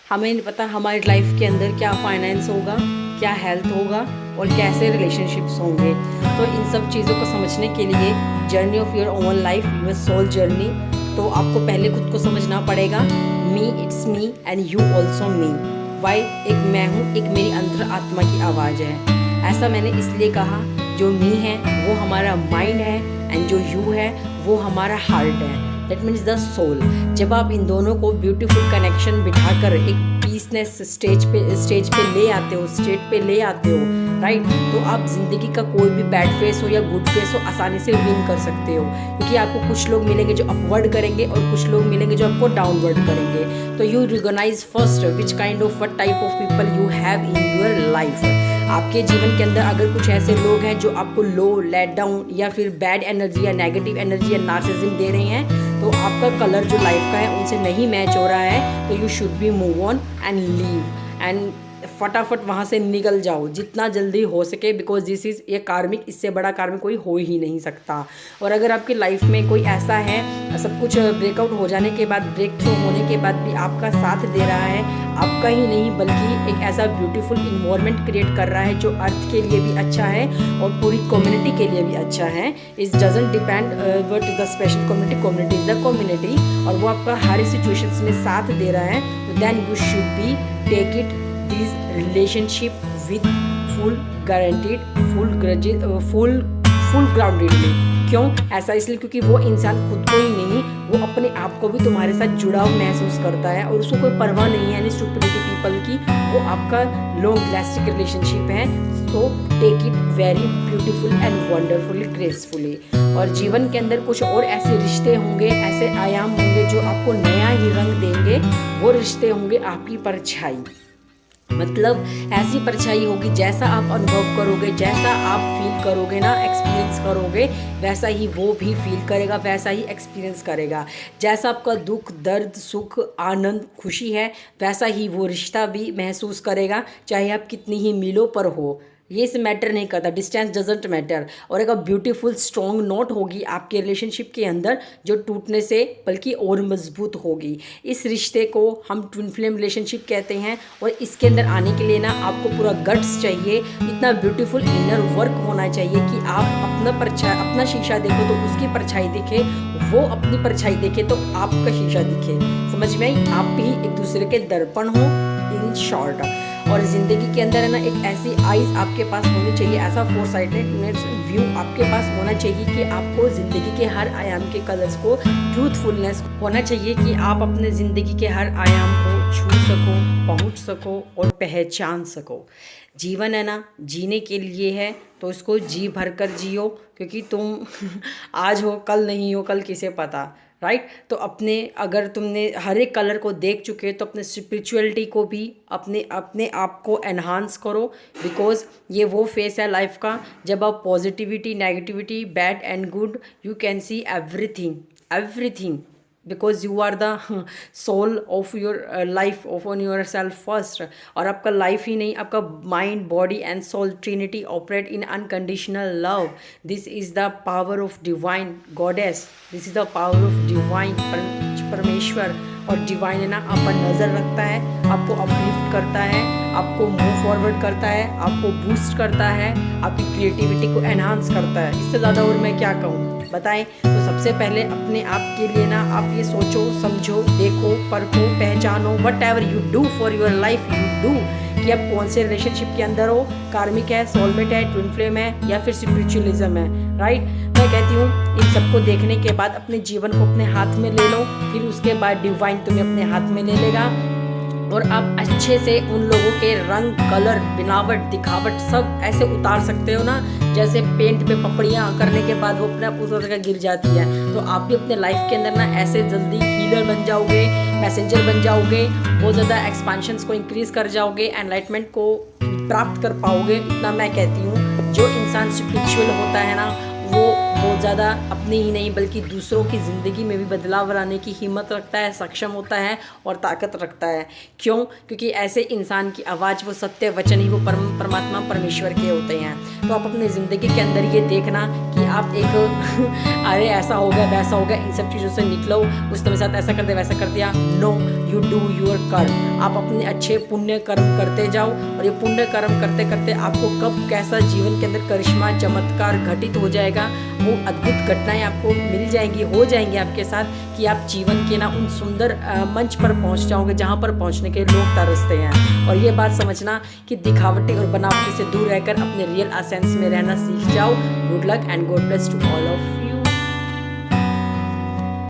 हमें नहीं पता हमारी लाइफ के अंदर क्या फाइनेंस होगा, क्या हेल्थ होगा और कैसे रिलेशनशिप्स होंगे। तो इन सब चीज़ों को समझने के लिए journey of your own life, your soul journey, तो आपको पहले खुद को समझना पड़ेगा। Me, it's me and you also me. Why, एक मैं हूँ, एक मेरी अंतर आत्मा की आवाज़ है। ऐसा मैंने इसलिए कहा, जो मी है वो हमारा माइंड है एंड जो यू है वो हमारा हार्ट है, दैट मीन्स द सोल। जब आप इन दोनों को ब्यूटीफुल कनेक्शन बिठाकर एक पीसनेस स्टेज पे ले आते हो, स्टेट पे ले आते हो, राइट, तो आप ज़िंदगी का कोई भी बैड फेस हो या गुड फेस हो आसानी से विन कर सकते हो। क्योंकि आपको कुछ लोग मिलेंगे जो अपवर्ड करेंगे और कुछ लोग मिलेंगे जो आपको डाउनवर्ड करेंगे। तो you recognise first which kind of what type of people you have in your life. आपके जीवन के अंदर अगर कुछ ऐसे लोग हैं जो आपको लो, लेट डाउन या फिर बैड एनर्जी या नेगेटिव एनर्जी या नार्सिसिज्म दे रहे हैं, तो आपका कलर जो लाइफ का है उनसे नहीं मैच हो रहा है, तो you should B move on and leave and फटाफट वहाँ से निकल जाओ जितना जल्दी हो सके। बिकॉज दिस इज़ ये कार्मिक, इससे बड़ा कार्मिक कोई हो ही नहीं सकता। और अगर आपकी लाइफ में कोई ऐसा है, सब कुछ ब्रेकआउट हो जाने के बाद, ब्रेक थ्रू होने के बाद भी आपका साथ दे रहा है, आपका ही नहीं बल्कि एक ऐसा ब्यूटीफुल इन्वायरमेंट क्रिएट कर रहा है जो अर्थ के लिए भी अच्छा है और पूरी कम्युनिटी के लिए भी अच्छा है। It doesn't depend what is the special community is the community, और वो आपका हर सिचुएशंस में साथ दे रहा है, तो then you should be take it this relationship with full guaranteed, full groundedly. क्यों ऐसा? इसलिए क्योंकि वो इंसान खुद को ही नहीं, वो अपने आप को भी तुम्हारे साथ जुड़ाव महसूस करता है और उसको कोई परवाह नहीं है यानी स्टुपिडिटी पीपल की। वो आपका लॉन्ग लास्टिंग रिलेशनशिप है। So take it very beautiful and wonderfully, gracefully. और जीवन के अंदर कुछ और ऐसे रिश्ते होंगे, ऐसे आयाम होंगे जो आपको नया ही रंग देंगे। वो रिश्ते होंगे आपकी परछाई, मतलब ऐसी परछाई होगी, जैसा आप अनुभव करोगे, जैसा आप फील करोगे ना, एक्सपीरियंस करोगे, वैसा ही वो भी फील करेगा, वैसा ही एक्सपीरियंस करेगा। जैसा आपका दुख, दर्द, सुख, आनंद, खुशी है, वैसा ही वो रिश्ता भी महसूस करेगा, चाहे आप कितनी ही मीलों पर हो। ये से मैटर नहीं करता, डिस्टेंस डजंट मैटर। और एक ब्यूटीफुल स्ट्रॉन्ग नोट होगी आपके रिलेशनशिप के अंदर जो टूटने से बल्कि और मजबूत होगी। इस रिश्ते को हम ट्विन फ्लेम रिलेशनशिप कहते हैं। और इसके अंदर आने के लिए ना आपको पूरा गट्स चाहिए, इतना ब्यूटीफुल इनर वर्क होना चाहिए कि आप अपना शीशा देखो तो उसकी परछाई दिखे, वो अपनी परछाई देखे तो आपका शीशा दिखे। समझ में आई? आप भी एक दूसरे के दर्पण हो, इन शॉर्ट। और ज़िंदगी के अंदर है ना एक ऐसी आइज़ आपके पास होनी चाहिए, ऐसा फोरसाइटेड व्यू आपके पास होना चाहिए कि आपको ज़िंदगी के हर आयाम के कलर्स को ट्रूथफुलनेस होना चाहिए कि आप अपने ज़िंदगी के हर आयाम को छू सको, पहुंच सको और पहचान सको। जीवन है ना जीने के लिए है, तो इसको जी भर कर जियो, क्योंकि तुम आज हो कल नहीं हो, कल किसे पता, राइट। तो अगर तुमने हर एक कलर को देख चुके तो अपने स्पिरिचुअलिटी को भी अपने आप को एनहांस करो। बिकॉज ये वो फेस है लाइफ का जब आप positivity, negativity, bad and good, you can see everything because you are the soul of your life, of on yourself first. और आपका लाइफ ही नहीं, आपका mind, body and soul trinity operate in unconditional love. This is the power of divine goddess, this is the power of divine परमेश्वर। और divine है ना आप पर नज़र रखता है, आपको अपलिफ्ट करता है, आपको मूव फॉरवर्ड करता है, आपको बूस्ट करता है, आपकी क्रिएटिविटी को एनहांस करता है। इससे ज़्यादा और मैं क्या कहूँ, बताएं। तो सबसे पहले अपने आप के लिए ना आप ये सोचो, समझो, देखो, परखो, पहचानो, what ever you do for your life you do, कि आप कौन से रिलेशनशिप के अंदर हो, कार्मिक है, सोलमेट है, ट्विन फ्लेम है या फिर स्पिरिचुअलिज्म है, राइट। मैं कहती हूँ इन सबको देखने के बाद अपने जीवन को अपने हाथ में ले लो, फिर उसके बाद डिवाइन तुम्हें अपने हाथ में ले लेगा और आप अच्छे से उन लोगों के रंग, कलर, बनावट, दिखावट सब ऐसे उतार सकते हो ना, जैसे पेंट पे पपड़ियाँ करने के बाद वो अपने आप उतर कर गिर जाती है। तो आप भी अपने लाइफ के अंदर ना ऐसे जल्दी हीलर बन जाओगे, मैसेंजर बन जाओगे, बहुत ज़्यादा एक्सपांशंस को इंक्रीज कर जाओगे, एनलाइटमेंट को प्राप्त कर पाओगे। इतना मैं कहती हूँ। जो इंसान स्पिरिचुअल होता है ना वो बहुत ज़्यादा अपनी ही नहीं बल्कि दूसरों की ज़िंदगी में भी बदलाव लाने की हिम्मत रखता है, सक्षम होता है और ताकत रखता है। क्यों? क्योंकि ऐसे इंसान की आवाज़, वो सत्य वचन ही वो परमात्मा परमेश्वर के होते हैं। तो आप अपनी ज़िंदगी के अंदर ये देखना कि आप एक अरे ऐसा हो गया, वैसा हो गया, इन सब चीज़ों से निकलो, उसने मेरे साथ ऐसा कर दिया, वैसा कर दिया। नो, यू डू योर कर्म। आप अपने अच्छे पुण्य कर्म करते जाओ और ये पुण्य कर्म करते करते आपको कब कैसा जीवन के अंदर करिश्मा चमत्कार घटित हो जाएगा, वो अद्भुत घटनाएं आपको मिल जाएंगी, हो जाएंगी आपके साथ, कि आप जीवन के ना उन सुंदर मंच पर पहुंच जाओगे जहां पर पहुंचने के लोग तरसते हैं। और ये बात समझना कि दिखावटी और बनावटी से दूर रहकर अपने रियल एसेंस में रहना सीख जाओ। Good luck and god bless to all of you.